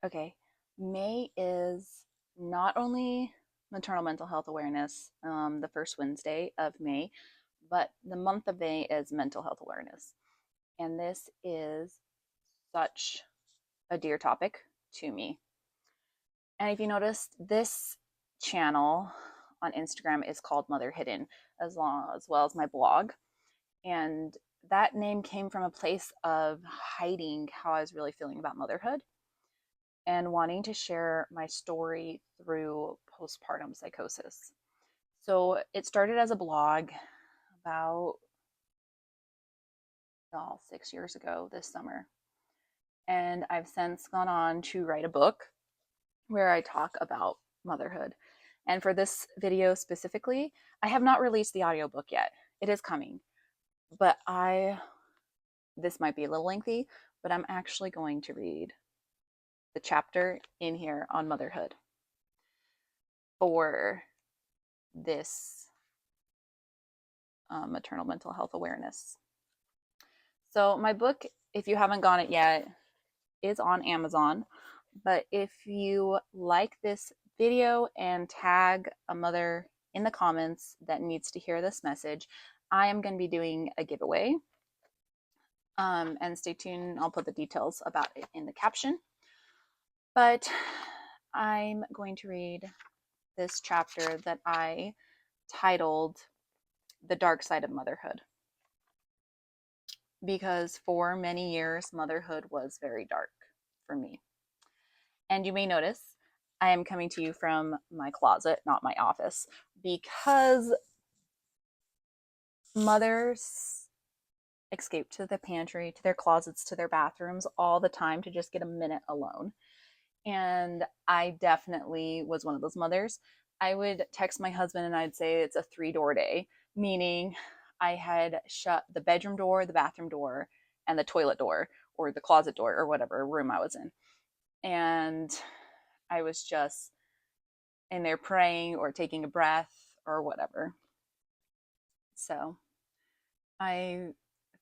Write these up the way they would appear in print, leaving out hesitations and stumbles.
Okay, May is not only Maternal Mental Health Awareness, the first Wednesday of May, but the month of May is Mental Health Awareness. And this is such a dear topic to me. And if you notice, this channel on Instagram is called Mother Hidden, as well as my blog. And that name came from a place of hiding how I was really feeling about motherhood and wanting to share my story through postpartum psychosis. So it started as a blog about 6 years ago this summer. And I've since gone on to write a book where I talk about motherhood. And for this video specifically, I have not released the audiobook yet. It is coming. But this might be a little lengthy, but I'm actually going to read the chapter in here on motherhood for this maternal mental health awareness. So, my book, if you haven't gotten it yet, is on Amazon. But if you like this video and tag a mother in the comments that needs to hear this message, I am going to be doing a giveaway. And stay tuned, I'll put the details about it in the caption. But I'm going to read this chapter that I titled The Dark Side of Motherhood, because for many years, motherhood was very dark for me. And you may notice I am coming to you from my closet, not my office, because mothers escape to the pantry, to their closets, to their bathrooms all the time to just get a minute alone. And I definitely was one of those mothers. I would text my husband and I'd say it's a 3-door day, meaning I had shut the bedroom door, the bathroom door, and the toilet door, or the closet door, or whatever room I was in. And I was just in there praying or taking a breath or whatever. So I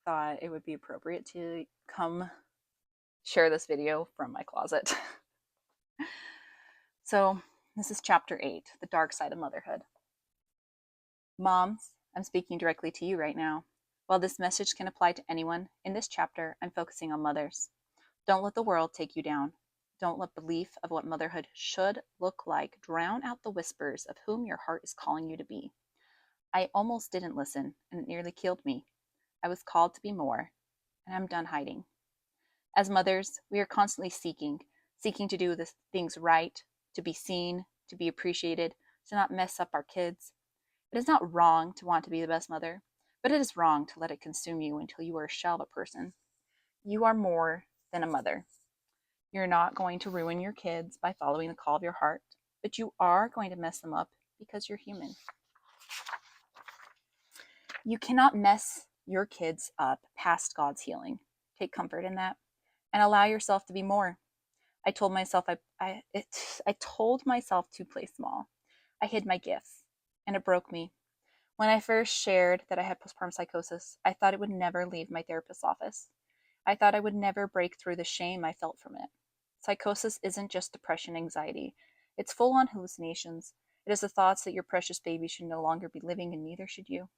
thought it would be appropriate to come share this video from my closet. So this is chapter 8, The Dark Side of Motherhood. Moms, I'm speaking directly to you right now. While this message can apply to anyone, in this chapter, I'm focusing on mothers. Don't let the world take you down. Don't let belief of what motherhood should look like drown out the whispers of whom your heart is calling you to be. I almost didn't listen, and it nearly killed me. I was called to be more, and I'm done hiding. As mothers, we are constantly seeking to do the things right, to be seen, to be appreciated, to not mess up our kids. It is not wrong to want to be the best mother, but it is wrong to let it consume you until you are a shell of a person. You are more than a mother. You're not going to ruin your kids by following the call of your heart, but you are going to mess them up because you're human. You cannot mess your kids up past God's healing. Take comfort in that and allow yourself to be more. I told myself I told myself to play small. I hid my gifts, and it broke me. When I first shared that I had postpartum psychosis, I thought it would never leave my therapist's office. I thought I would never break through the shame I felt from it. Psychosis isn't just depression, anxiety. It's full-on hallucinations. It is the thoughts that your precious baby should no longer be living, and neither should you.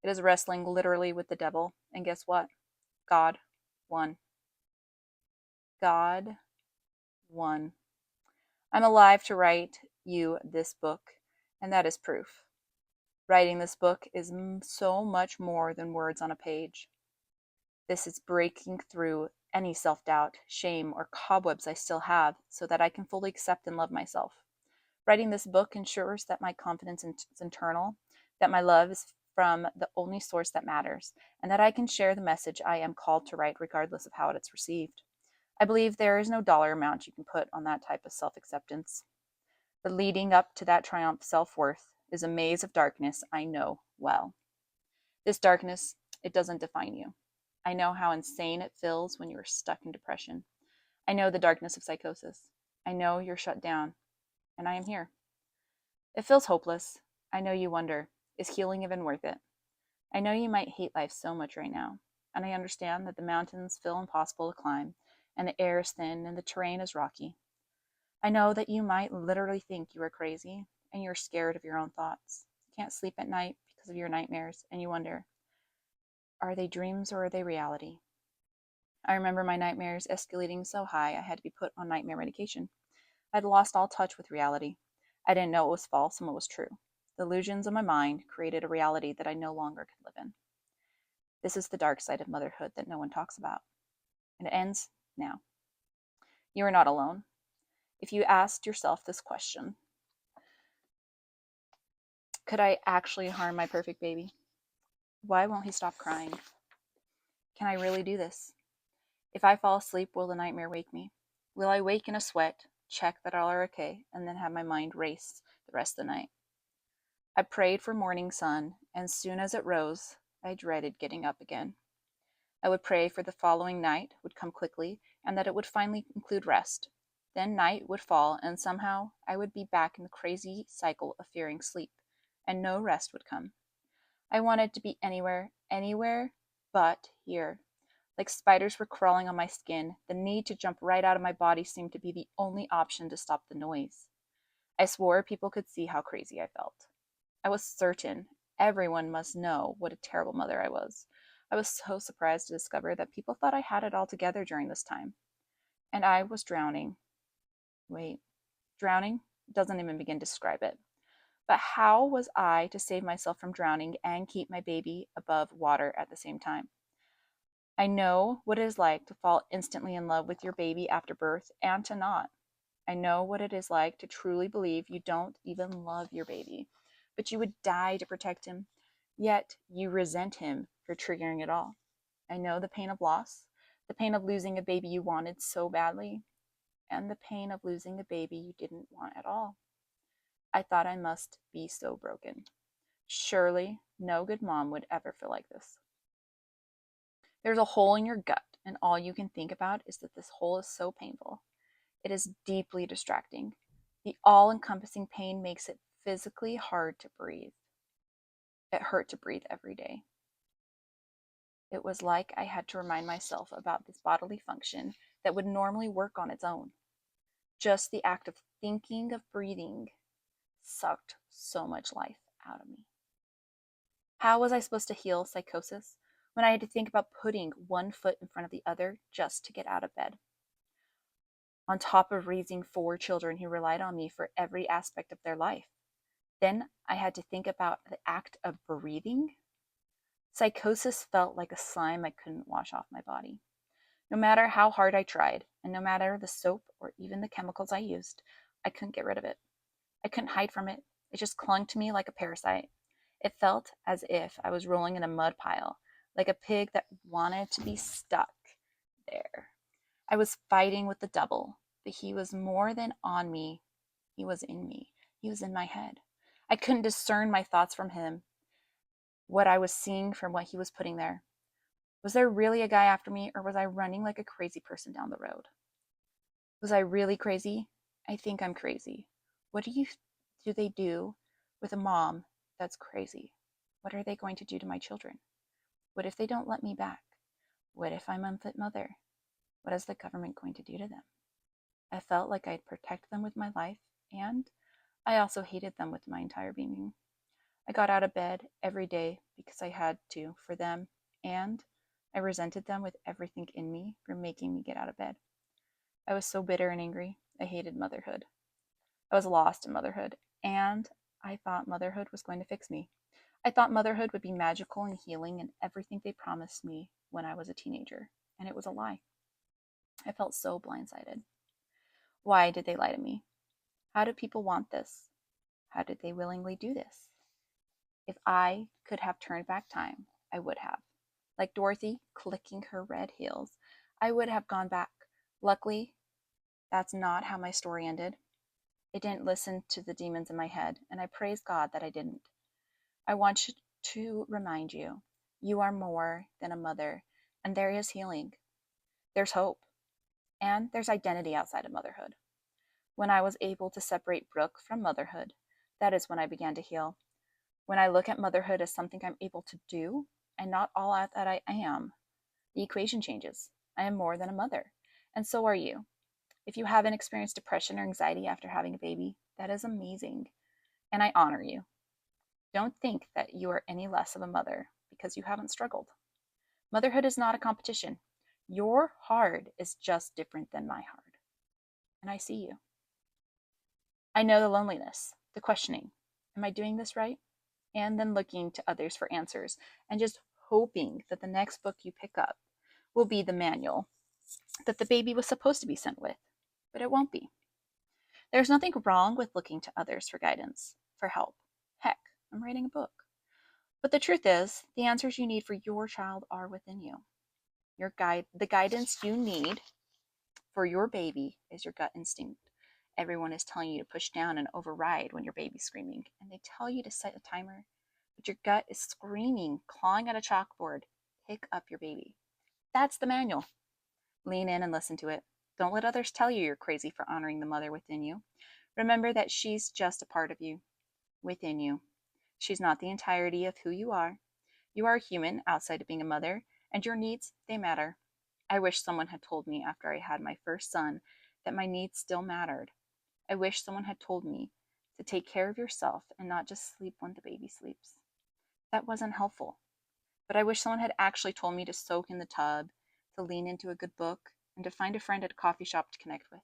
It is wrestling literally with the devil, and guess what? God won. God won. I'm alive to write you this book, and that is proof. Writing this book is so much more than words on a page. This is breaking through any self-doubt, shame, or cobwebs I still have so that I can fully accept and love myself. Writing this book ensures that my confidence is internal, that my love is from the only source that matters, and that I can share the message I am called to write regardless of how it's received. I believe there is no dollar amount you can put on that type of self-acceptance. The leading up to that triumph self-worth is a maze of darkness I know well. This darkness, it doesn't define you. I know how insane it feels when you are stuck in depression. I know the darkness of psychosis. I know you're shut down, and I am here. It feels hopeless. I know you wonder, is healing even worth it? I know you might hate life so much right now, and I understand that the mountains feel impossible to climb, and the air is thin and the terrain is rocky. I know that you might literally think you are crazy and you're scared of your own thoughts. You can't sleep at night because of your nightmares, and you wonder, are they dreams or are they reality? I remember my nightmares escalating so high I had to be put on nightmare medication. I'd lost all touch with reality. I didn't know it was false and what was true. The illusions of my mind created a reality that I no longer could live in. This is the dark side of motherhood that no one talks about. And it ends now. You are not alone. If you asked yourself this question, could I actually harm my perfect baby? Why won't he stop crying? Can I really do this? If I fall asleep, will the nightmare wake me? Will I wake in a sweat, check that all are okay, and then have my mind race the rest of the night? I prayed for morning sun, and soon as it rose, I dreaded getting up again. I would pray for the following night would come quickly, and that it would finally include rest. Then night would fall, and somehow I would be back in the crazy cycle of fearing sleep, and no rest would come. I wanted to be anywhere but here. Like spiders were crawling on my skin, the need to jump right out of my body seemed to be the only option to stop the noise. I swore people could see how crazy I felt. I was certain everyone must know what a terrible mother I was. I was so surprised to discover that people thought I had it all together during this time. And I was drowning. Wait, drowning? Doesn't even begin to describe it. But how was I to save myself from drowning and keep my baby above water at the same time? I know what it is like to fall instantly in love with your baby after birth and to not. I know what it is like to truly believe you don't even love your baby, but you would die to protect him, yet you resent him for triggering it all. I know the pain of loss, the pain of losing a baby you wanted so badly, and the pain of losing a baby you didn't want at all. I thought I must be so broken. Surely no good mom would ever feel like this. There's a hole in your gut, and all you can think about is that this hole is so painful. It is deeply distracting. The all encompassing pain makes it physically hard to breathe. It hurt to breathe every day. It was like I had to remind myself about this bodily function that would normally work on its own. Just the act of thinking of breathing sucked so much life out of me. How was I supposed to heal psychosis when I had to think about putting one foot in front of the other just to get out of bed? On top of raising 4 children who relied on me for every aspect of their life. Then I had to think about the act of breathing. Psychosis felt like a slime I couldn't wash off my body. No matter how hard I tried, and no matter the soap or even the chemicals I used, I couldn't get rid of it. I couldn't hide from it. It just clung to me like a parasite. It felt as if I was rolling in a mud pile, like a pig that wanted to be stuck there. I was fighting with the devil, but he was more than on me. He was in me. He was in my head. I couldn't discern my thoughts from him, what I was seeing from what he was putting there. Was there really a guy after me, or was I running like a crazy person down the road? Was I really crazy? I think I'm crazy. What do they do with a mom that's crazy? What are they going to do to my children? What if they don't let me back? What if I'm unfit mother? What is the government going to do to them? I felt like I'd protect them with my life, and I also hated them with my entire being. I got out of bed every day because I had to for them, and I resented them with everything in me for making me get out of bed. I was so bitter and angry. I hated motherhood. I was lost in motherhood, and I thought motherhood was going to fix me. I thought motherhood would be magical and healing and everything they promised me when I was a teenager, and it was a lie. I felt so blindsided. Why did they lie to me? How do people want this? How did they willingly do this? If I could have turned back time, I would have. Like Dorothy clicking her red heels, I would have gone back. Luckily, that's not how my story ended. It didn't listen to the demons in my head, and I praise God that I didn't. I want to remind you, you are more than a mother, and there is healing. There's hope, and there's identity outside of motherhood. When I was able to separate Brooke from motherhood, that is when I began to heal. When I look at motherhood as something I'm able to do and not all that I am, the equation changes. I am more than a mother, and so are you. If you haven't experienced depression or anxiety after having a baby, that is amazing. And I honor you. Don't think that you are any less of a mother because you haven't struggled. Motherhood is not a competition. Your hard is just different than my hard. And I see you. I know the loneliness, the questioning. Am I doing this right? And then looking to others for answers and just hoping that the next book you pick up will be the manual that the baby was supposed to be sent with, but it won't be. There's nothing wrong with looking to others for guidance, for help. Heck, I'm writing a book. But the truth is, the answers you need for your child are within you. The guidance you need for your baby is your gut instinct. Everyone is telling you to push down and override when your baby's screaming, and they tell you to set a timer, but your gut is screaming, clawing at a chalkboard. Pick up your baby. That's the manual. Lean in and listen to it. Don't let others tell you you're crazy for honoring the mother within you. Remember that she's just a part of you, within you. She's not the entirety of who you are. You are a human outside of being a mother, and your needs, they matter. I wish someone had told me after I had my first son that my needs still mattered. I wish someone had told me to take care of yourself and not just sleep when the baby sleeps. That wasn't helpful. But I wish someone had actually told me to soak in the tub, to lean into a good book, and to find a friend at a coffee shop to connect with.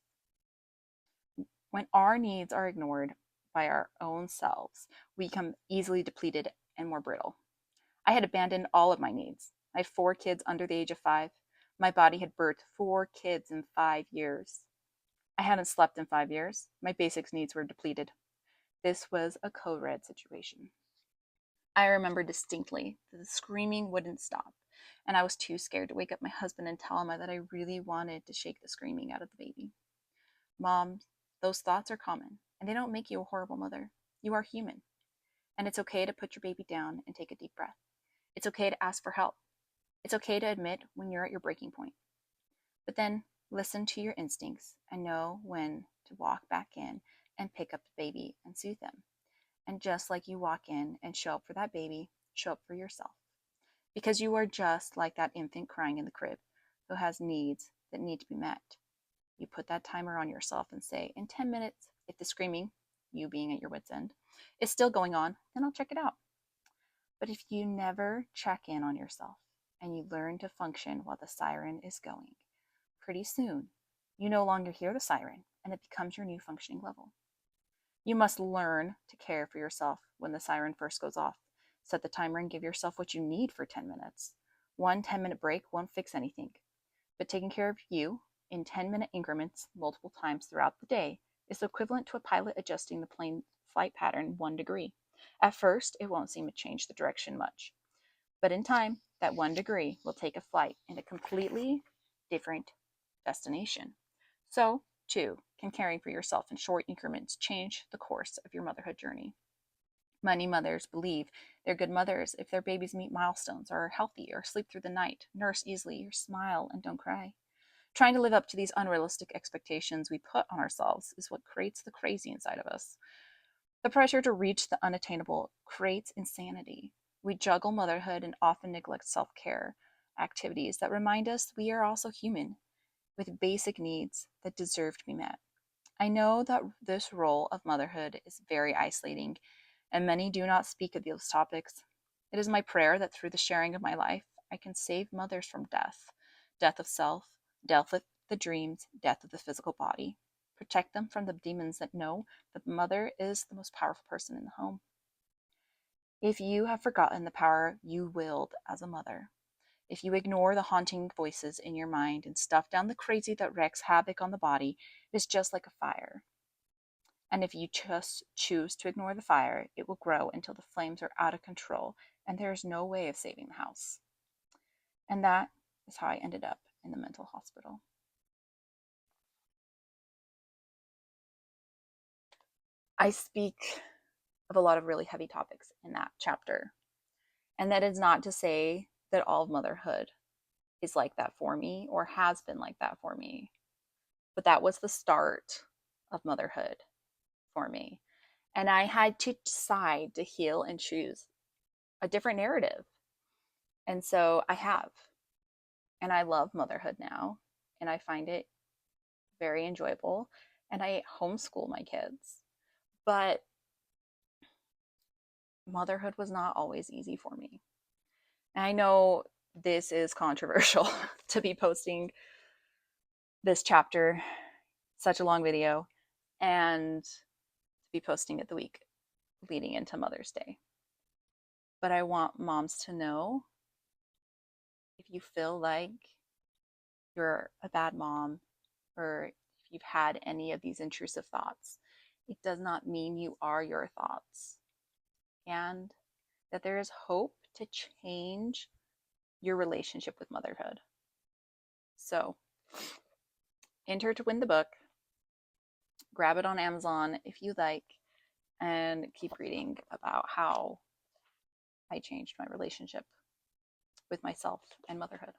When our needs are ignored by our own selves, we become easily depleted and more brittle. I had abandoned all of my needs. I had 4 kids under the age of 5. My body had birthed 4 kids in 5 years. I hadn't slept in 5 years. My basic needs were depleted. This was a co-red situation. I remember distinctly that the screaming wouldn't stop, and I was too scared to wake up my husband and tell him that I really wanted to shake the screaming out of the baby. Mom, those thoughts are common, and they don't make you a horrible mother. You are human, and it's okay to put your baby down and take a deep breath. It's okay to ask for help. It's okay to admit when you're at your breaking point. But then listen to your instincts and know when to walk back in and pick up the baby and soothe them. And just like you walk in and show up for that baby, show up for yourself. Because you are just like that infant crying in the crib who has needs that need to be met. You put that timer on yourself and say, in 10 minutes, if the screaming, you being at your wit's end, is still going on, then I'll check it out. But if you never check in on yourself and you learn to function while the siren is going, pretty soon you no longer hear the siren and it becomes your new functioning level. You must learn to care for yourself when the siren first goes off. Set the timer and give yourself what you need for 10 minutes. One 10-minute break won't fix anything, but taking care of you in 10-minute increments multiple times throughout the day is equivalent to a pilot adjusting the plane flight pattern 1 degree. At first, it won't seem to change the direction much, but in time, that 1 degree will take a flight in a completely different destination. So, too, can caring for yourself in short increments change the course of your motherhood journey. Many mothers believe they're good mothers if their babies meet milestones, or are healthy, or sleep through the night, nurse easily, or smile and don't cry. Trying to live up to these unrealistic expectations we put on ourselves is what creates the crazy inside of us. The pressure to reach the unattainable creates insanity. We juggle motherhood and often neglect self-care activities that remind us we are also human with basic needs that deserve to be met. I know that this role of motherhood is very isolating, and many do not speak of those topics. It is my prayer that through the sharing of my life, I can save mothers from death, death of self, death of the dreams, death of the physical body. Protect them from the demons that know that the mother is the most powerful person in the home. If you have forgotten the power you willed as a mother, if you ignore the haunting voices in your mind and stuff down the crazy that wreaks havoc on the body, it is just like a fire. And if you just choose to ignore the fire, it will grow until the flames are out of control and there is no way of saving the house. And that is how I ended up in the mental hospital. I speak of a lot of really heavy topics in that chapter. And that is not to say that all of motherhood is like that for me or has been like that for me. But that was the start of motherhood for me. And I had to decide to heal and choose a different narrative. And so I have. And I love motherhood now. And I find it very enjoyable, and I homeschool my kids. But motherhood was not always easy for me. And I know this is controversial to be posting this chapter, such a long video, and to be posting it the week leading into Mother's Day. But I want moms to know, if you feel like you're a bad mom, or if you've had any of these intrusive thoughts, it does not mean you are your thoughts, and that there is hope to change your relationship with motherhood. So, enter to win the book. Grab it on Amazon if you like, and keep reading about how I changed my relationship with myself and motherhood.